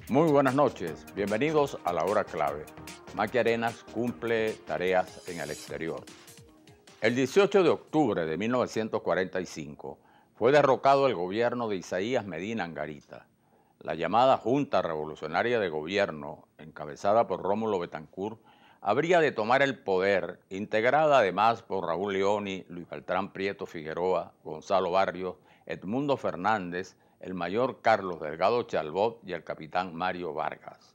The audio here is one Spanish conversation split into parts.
Muy buenas noches, bienvenidos a la hora clave. Maqui Arenas cumple tareas en el exterior. El 18 de octubre de 1945 fue derrocado el gobierno de Isaías Medina Angarita. La llamada Junta Revolucionaria de Gobierno, encabezada por Rómulo Betancourt, habría de tomar el poder, integrada además por Raúl Leoni, Luis Beltrán Prieto Figueroa, Gonzalo Barrios, Edmundo Fernández, el mayor Carlos Delgado Chalbot y el capitán Mario Vargas.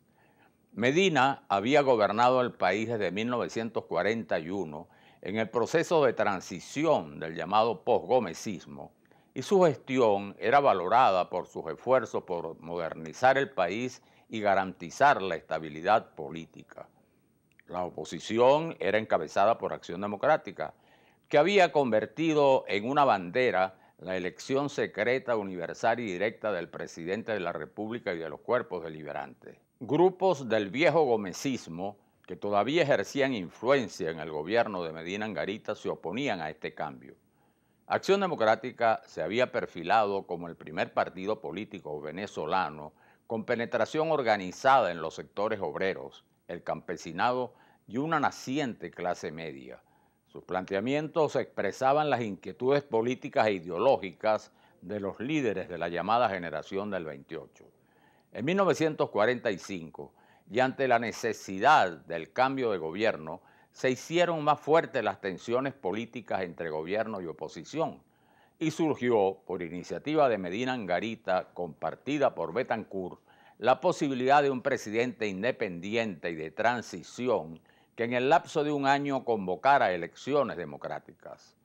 Medina había gobernado el país desde 1941 en el proceso de transición del llamado posgomecismo, y su gestión era valorada por sus esfuerzos por modernizar el país y garantizar la estabilidad política. La oposición era encabezada por Acción Democrática, que había convertido en una bandera la elección secreta, universal y directa del presidente de la República y de los cuerpos deliberantes. Grupos del viejo gomecismo, que todavía ejercían influencia en el gobierno de Medina Angarita, se oponían a este cambio. Acción Democrática se había perfilado como el primer partido político venezolano con penetración organizada en los sectores obreros, el campesinado y una naciente clase media. Sus planteamientos expresaban las inquietudes políticas e ideológicas de los líderes de la llamada generación del 28. En 1945, y ante la necesidad del cambio de gobierno, se hicieron más fuertes las tensiones políticas entre gobierno y oposición, y surgió, por iniciativa de Medina Angarita, compartida por Betancourt, la posibilidad de un presidente independiente y de transición que en el lapso de un año convocara elecciones democráticas.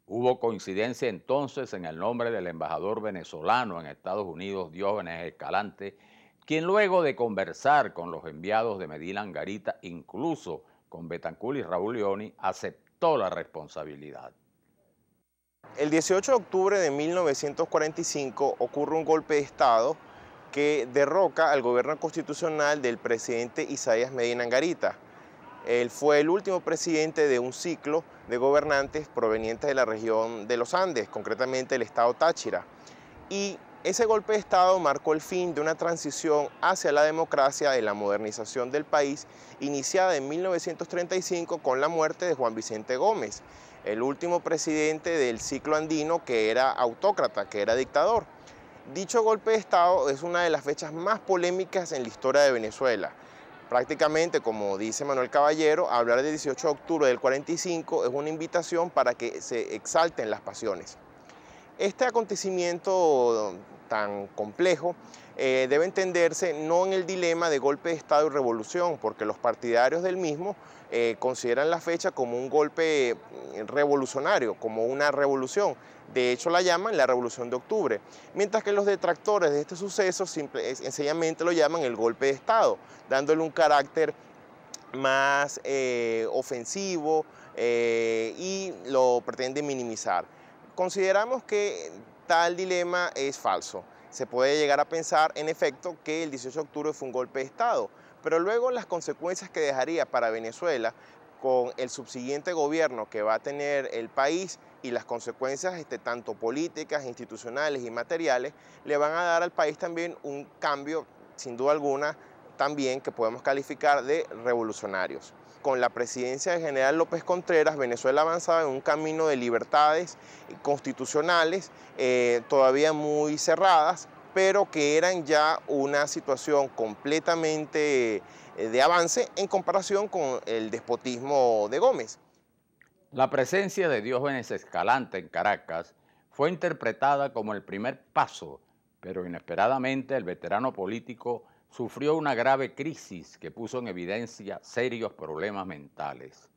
Hubo coincidencia entonces en el nombre del embajador venezolano en Estados Unidos, Diógenes Escalante, quien luego de conversar con los enviados de Medina Angarita, incluso con Betancourt y Raúl Leoni, aceptó la responsabilidad. El 18 de octubre de 1945 ocurre un golpe de Estado que derroca al gobierno constitucional del presidente Isaías Medina Angarita. Él fue el último presidente de un ciclo de gobernantes provenientes de la región de los Andes, concretamente el estado Táchira. Y ese golpe de Estado marcó el fin de una transición hacia la democracia y la modernización del país, iniciada en 1935 con la muerte de Juan Vicente Gómez, el último presidente del ciclo andino que era autócrata, que era dictador. Dicho golpe de Estado es una de las fechas más polémicas en la historia de Venezuela. Prácticamente, como dice Manuel Caballero, hablar del 18 de octubre del 45 es una invitación para que se exalten las pasiones. Este acontecimiento tan complejo debe entenderse no en el dilema de golpe de Estado y revolución, porque los partidarios del mismo consideran la fecha como un golpe revolucionario, como una revolución. De hecho, la llaman la Revolución de Octubre, mientras que los detractores de este suceso sencillamente lo llaman el golpe de Estado, dándole un carácter más ofensivo y lo pretenden minimizar. Consideramos que tal dilema es falso. Se puede llegar a pensar, en efecto, que el 18 de octubre fue un golpe de Estado, pero luego las consecuencias que dejaría para Venezuela con el subsiguiente gobierno que va a tener el país y las consecuencias tanto políticas, institucionales y materiales, le van a dar al país también un cambio, sin duda alguna, también que podemos calificar de revolucionarios. Con la presidencia del general López Contreras, Venezuela avanzaba en un camino de libertades constitucionales todavía muy cerradas, pero que eran ya una situación completamente de avance en comparación con el despotismo de Gómez. La presencia de Diógenes Escalante en Caracas fue interpretada como el primer paso, pero inesperadamente el veterano político sufrió una grave crisis que puso en evidencia serios problemas mentales.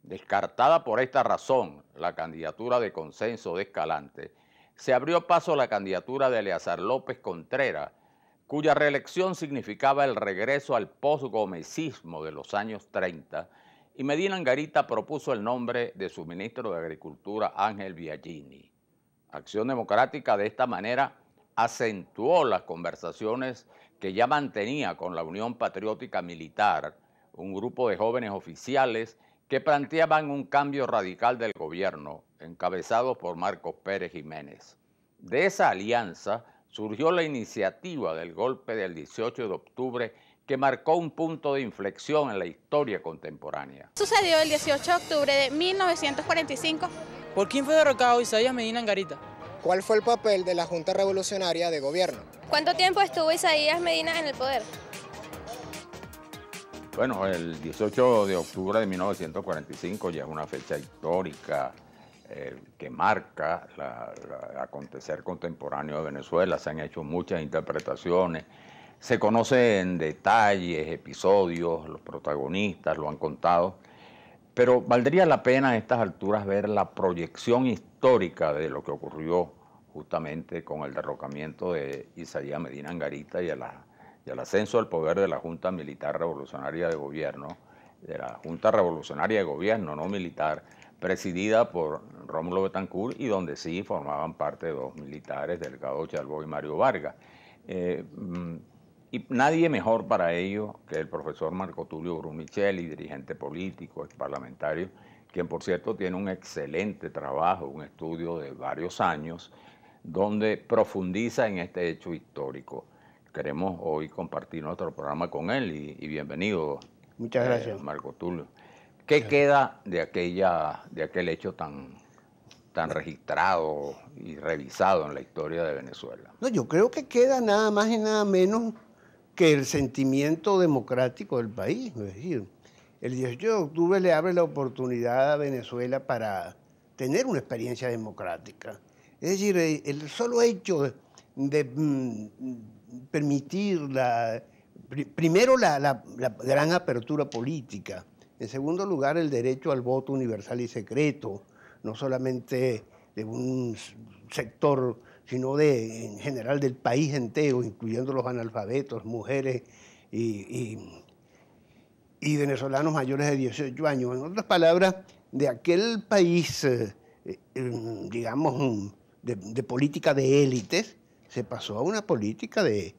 Descartada por esta razón la candidatura de consenso de Escalante, se abrió paso a la candidatura de Eleazar López Contreras, cuya reelección significaba el regreso al posgomecismo de los años 30, y Medina Angarita propuso el nombre de su ministro de Agricultura, Ángel Biagini. Acción Democrática de esta manera acentuó las conversaciones que ya mantenía con la Unión Patriótica Militar, un grupo de jóvenes oficiales que planteaban un cambio radical del gobierno, encabezados por Marcos Pérez Jiménez. De esa alianza surgió la iniciativa del golpe del 18 de octubre que marcó un punto de inflexión en la historia contemporánea. Sucedió el 18 de octubre de 1945. ¿Por quién fue derrocado Isaías Medina Angarita? ¿Cuál fue el papel de la Junta Revolucionaria de Gobierno? ¿Cuánto tiempo estuvo Isaías Medina en el poder? Bueno, el 18 de octubre de 1945 ya es una fecha histórica que marca el acontecer contemporáneo de Venezuela. Se han hecho muchas interpretaciones, se conocen detalles, episodios, los protagonistas lo han contado, pero valdría la pena a estas alturas ver la proyección histórica de lo que ocurrió justamente con el derrocamiento de Isaías Medina Angarita y el ascenso al poder de la Junta Militar Revolucionaria de Gobierno, de la Junta Revolucionaria de Gobierno, no militar, presidida por Rómulo Betancourt y donde sí formaban parte dos militares, Delgado Chalbo y Mario Vargas. Y nadie mejor para ello que el profesor Marco Tulio Brumicelli, dirigente político, parlamentario, quien por cierto tiene un excelente trabajo, un estudio de varios años, donde profundiza en este hecho histórico. Queremos hoy compartir nuestro programa con él y bienvenido. Muchas gracias. Marco Tulio. ¿Qué queda de aquel hecho tan registrado y revisado en la historia de Venezuela? No, yo creo que queda nada más y nada menos que el sentimiento democrático del país. Es decir, el 18 de octubre le abre la oportunidad a Venezuela para tener una experiencia democrática. Es decir, el solo hecho de permitir primero la gran apertura política, en segundo lugar el derecho al voto universal y secreto, no solamente de un sector, sino en general del país entero, incluyendo los analfabetos, mujeres y venezolanos mayores de 18 años. En otras palabras, de aquel país, digamos, de política de élites, se pasó a una política de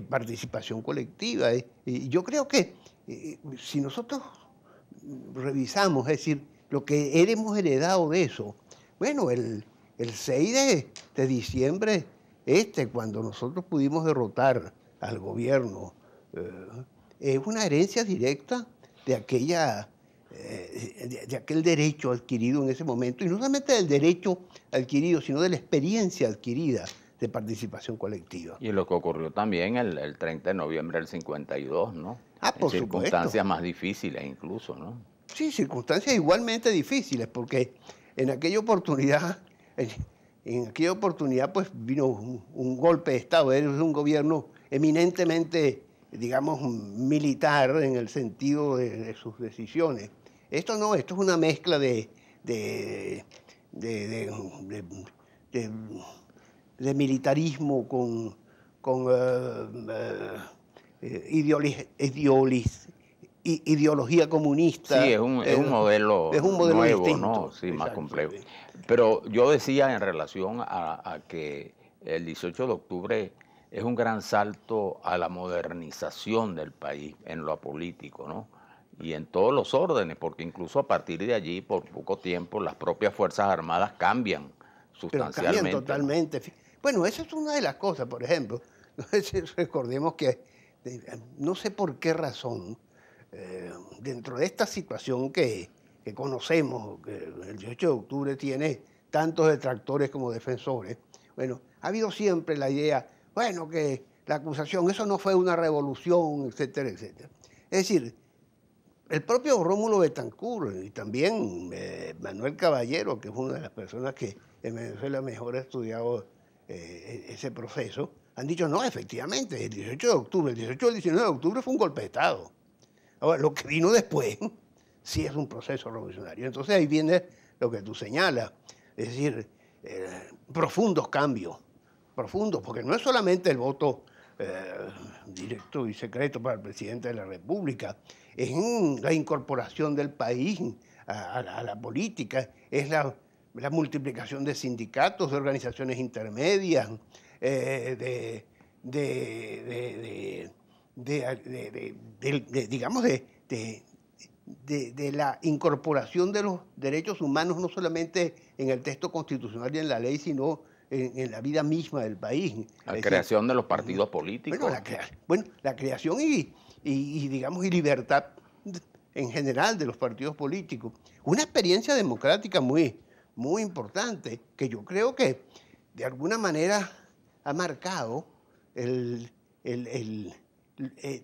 participación colectiva. Y yo creo que si nosotros revisamos, es decir, lo que hemos heredado de eso, bueno, el 6 de diciembre, cuando nosotros pudimos derrotar al gobierno, es una herencia directa de aquel derecho adquirido en ese momento, y no solamente del derecho adquirido, sino de la experiencia adquirida de participación colectiva. Y lo que ocurrió también el 30 de noviembre del 52, ¿no? Por circunstancias supuesto. más difíciles incluso, ¿no? Sí, circunstancias igualmente difíciles, porque en aquella oportunidad pues vino un golpe de Estado, era un gobierno eminentemente, digamos, militar en el sentido de sus decisiones. Esto no, esto es una mezcla de militarismo con ideología comunista. Sí, es un modelo nuevo, distinto, ¿no? Sí, más exacto, complejo. sí. Pero yo decía en relación a que el 18 de octubre es un gran salto a la modernización del país en lo político, ¿no? Y en todos los órdenes, porque incluso a partir de allí, por poco tiempo, las propias Fuerzas Armadas cambian sustancialmente. Pero cambian totalmente. ¿No? Bueno, esa es una de las cosas, por ejemplo. Recordemos que, no sé por qué razón, dentro de esta situación que conocemos, que el 18 de octubre tiene tantos detractores como defensores, bueno, ha habido siempre la idea, bueno, que la acusación, eso no fue una revolución, etcétera, etcétera. Es decir, el propio Rómulo Betancourt y también Manuel Caballero, que es una de las personas que en Venezuela mejor ha estudiado ese proceso, han dicho, no, efectivamente, el 18 de octubre, el 18 o el 19 de octubre fue un golpe de Estado. Ahora, lo que vino después sí es un proceso revolucionario. Entonces ahí viene lo que tú señalas, es decir, profundos cambios, profundos, porque no es solamente el voto directo y secreto para el presidente de la República, es la incorporación del país a la política, es la multiplicación de sindicatos, de organizaciones intermedias, digamos, de la incorporación de los derechos humanos, no solamente en el texto constitucional y en la ley, sino en la vida misma del país. La creación de los partidos políticos. Bueno, la creación y digamos, y libertad en general de los partidos políticos. Una experiencia democrática muy, muy importante que yo creo que de alguna manera ha marcado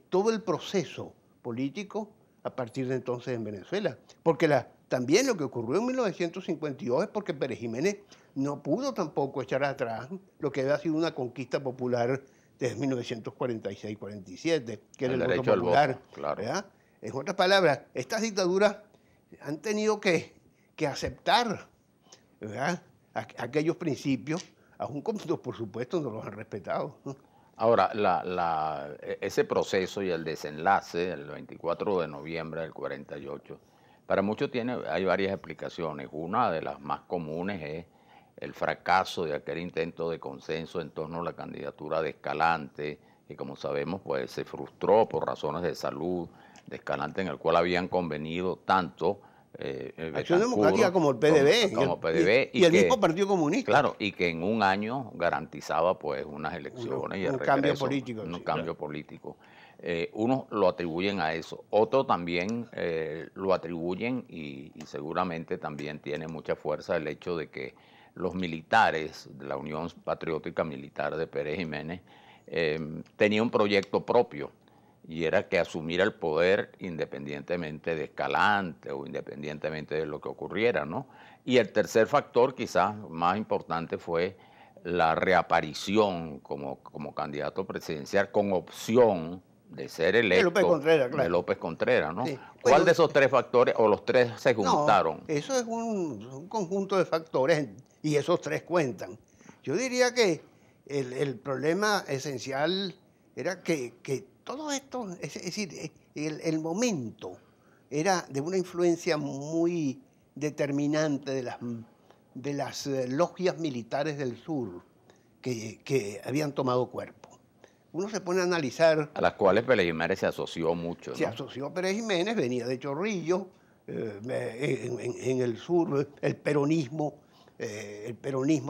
todo el proceso político a partir de entonces en Venezuela. Porque también lo que ocurrió en 1952 es porque Pérez Jiménez no pudo tampoco echar atrás lo que había sido una conquista popular desde 1946-47, que era el voto popular. Claro. ¿Verdad? En otras palabras, estas dictaduras han tenido que aceptar, ¿verdad?, aquellos principios, aun cuando por supuesto no los han respetado, ¿no? Ahora, ese proceso y el desenlace, el 24 de noviembre del 48, para muchos hay varias explicaciones. Una de las más comunes es el fracaso de aquel intento de consenso en torno a la candidatura de Escalante, que como sabemos pues se frustró por razones de salud, de Escalante, en el cual habían convenido tanto Acción Democrática como el PDB. Como PDB y el mismo Partido Comunista. Claro, y que en un año garantizaba pues unas elecciones y el regreso, cambio político. Un cambio político. Unos lo atribuyen a eso, otros también lo atribuyen y seguramente también tiene mucha fuerza el hecho de que los militares de la Unión Patriótica Militar de Pérez Jiménez tenían un proyecto propio, y era que asumiera el poder independientemente de Escalante o independientemente de lo que ocurriera, ¿no? Y el tercer factor, quizás más importante, fue la reaparición como candidato presidencial con opción de ser electo de López Contreras, ¿no? Sí. ¿Cuál de esos tres factores o los tres se juntaron? No, eso es un conjunto de factores y esos tres cuentan. Yo diría que el problema esencial era que todo esto, es decir, el momento era de una influencia muy determinante de las logias militares del sur que habían tomado cuerpo. Uno se pone a analizar... A las cuales Pérez Jiménez se asoció mucho, ¿no? Se asoció a Pérez Jiménez, venía de Chorrillo, en el sur el peronismo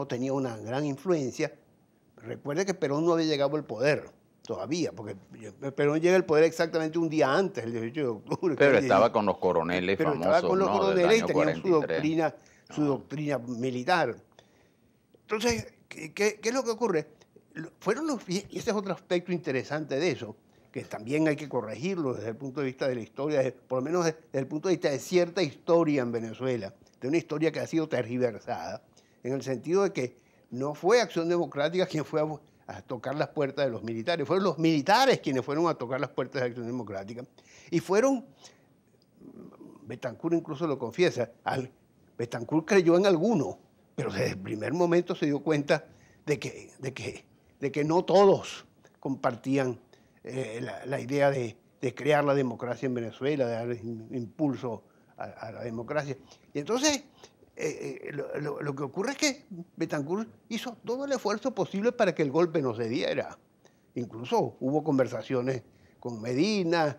tenía una gran influencia. Recuerde que Perón no había llegado al poder todavía, porque Perón llega al poder exactamente un día antes, el 18 de octubre. Pero estaba con los coroneles famosos, estaba con los coroneles y tenían 43. su doctrina militar. Entonces, ¿qué es lo que ocurre? Y ese es otro aspecto interesante de eso, que también hay que corregirlo desde el punto de vista de la historia, por lo menos desde el punto de vista de cierta historia en Venezuela, de una historia que ha sido tergiversada, en el sentido de que no fue Acción Democrática quien fue a tocar las puertas de los militares, fueron los militares quienes fueron a tocar las puertas de Acción Democrática. Y Betancur incluso lo confiesa, Betancur creyó en alguno, pero desde el primer momento se dio cuenta de que no todos compartían la idea de crear la democracia en Venezuela, de dar impulso a la democracia. Y entonces lo que ocurre es que Betancur hizo todo el esfuerzo posible para que el golpe no se diera. Incluso hubo conversaciones con Medina,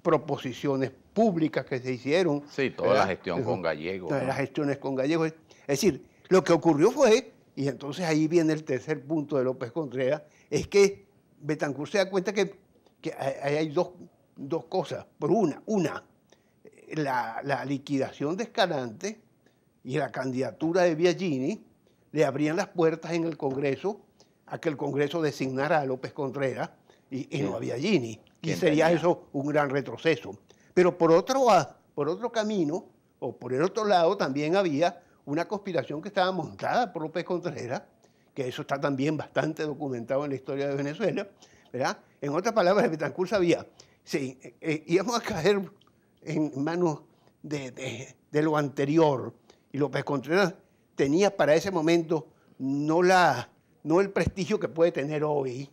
proposiciones públicas que se hicieron. Sí, toda la gestión con Gallego. Todas las gestiones con Gallego. Es decir, lo que ocurrió fue, y entonces ahí viene el tercer punto de López Contreras, es que Betancur se da cuenta que hay dos cosas. Por una, la liquidación de Escalante y la candidatura de Biagini le abrían las puertas en el Congreso a que el Congreso designara a López Contreras y no a Biagini. Y sería eso un gran retroceso. Pero por otro camino, o por el otro lado, también había una conspiración que estaba montada por López Contreras, que eso está también bastante documentado en la historia de Venezuela, ¿verdad? En otras palabras, Betancur sabía, sí, íbamos a caer en manos de lo anterior, y López Contreras tenía para ese momento no el prestigio que puede tener hoy.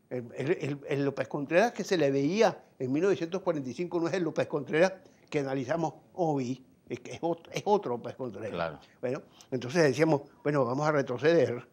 El López Contreras que se le veía en 1945 no es el López Contreras que analizamos hoy, es otro López Contreras. Claro. Bueno, entonces decíamos, bueno, vamos a retroceder,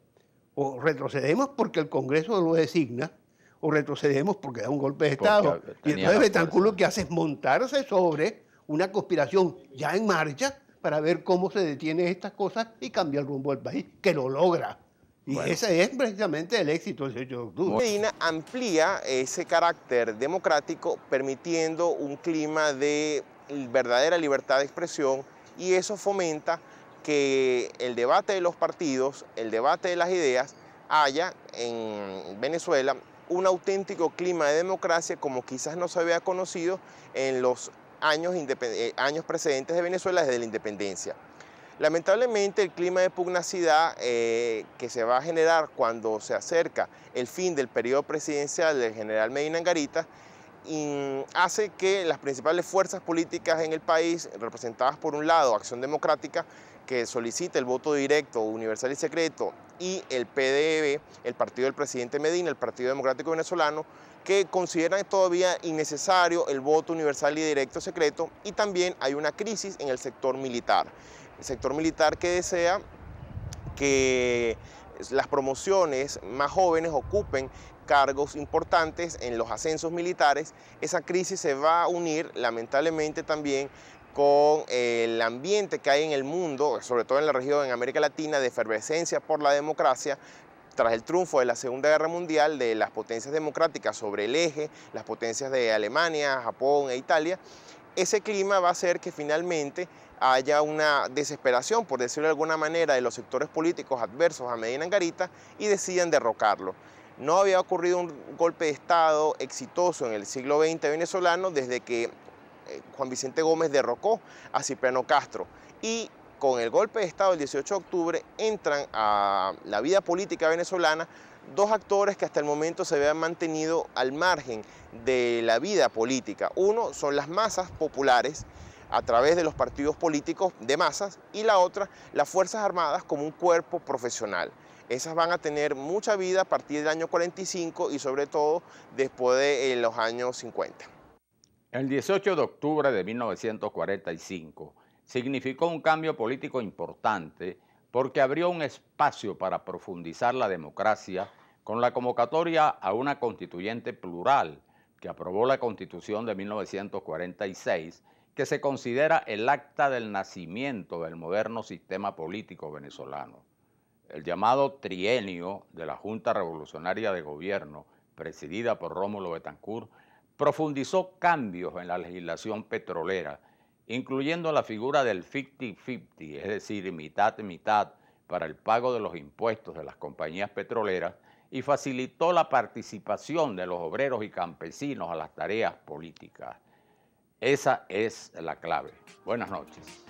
o retrocedemos porque el Congreso lo designa, o retrocedemos porque da un golpe de Estado. Y entonces Betancur lo que hace es montarse sobre una conspiración ya en marcha para ver cómo se detienen estas cosas y cambia el rumbo del país, que lo logra Y Bueno. ese es precisamente el éxito del 18 de octubre. Medina amplía ese carácter democrático, permitiendo un clima de verdadera libertad de expresión, y eso fomenta que el debate de los partidos, el debate de las ideas, haya en Venezuela un auténtico clima de democracia como quizás no se había conocido en los años precedentes de Venezuela desde la independencia. Lamentablemente, el clima de pugnacidad que se va a generar cuando se acerca el fin del periodo presidencial del general Medina Angarita hace que las principales fuerzas políticas en el país, representadas por un lado Acción Democrática, que solicita el voto directo, universal y secreto, y el PDB, el partido del presidente Medina, el Partido Democrático Venezolano, que consideran todavía innecesario el voto universal y directo secreto, y también hay una crisis en el sector militar. El sector militar que desea que las promociones más jóvenes ocupen cargos importantes en los ascensos militares. Esa crisis se va a unir lamentablemente también con el ambiente que hay en el mundo, sobre todo en la región, en América Latina, de efervescencia por la democracia, tras el triunfo de la Segunda Guerra Mundial de las potencias democráticas sobre el eje, las potencias de Alemania, Japón e Italia. Ese clima va a hacer que finalmente haya una desesperación, por decirlo de alguna manera, de los sectores políticos adversos a Medina Angarita y decidan derrocarlo. No había ocurrido un golpe de Estado exitoso en el siglo XX venezolano desde que Juan Vicente Gómez derrocó a Cipriano Castro, y con el golpe de Estado del 18 de octubre entran a la vida política venezolana dos actores que hasta el momento se habían mantenido al margen de la vida política. Uno son las masas populares a través de los partidos políticos de masas, y la otra, las Fuerzas Armadas como un cuerpo profesional. Esas van a tener mucha vida a partir del año 45 y sobre todo después de los años 50. El 18 de octubre de 1945 significó un cambio político importante porque abrió un espacio para profundizar la democracia con la convocatoria a una constituyente plural que aprobó la Constitución de 1946, que se considera el acta del nacimiento del moderno sistema político venezolano. El llamado trienio de la Junta Revolucionaria de Gobierno, presidida por Rómulo Betancourt, profundizó cambios en la legislación petrolera, incluyendo la figura del 50-50, es decir, mitad-mitad, para el pago de los impuestos de las compañías petroleras, y facilitó la participación de los obreros y campesinos a las tareas políticas. Esa es la clave. Buenas noches.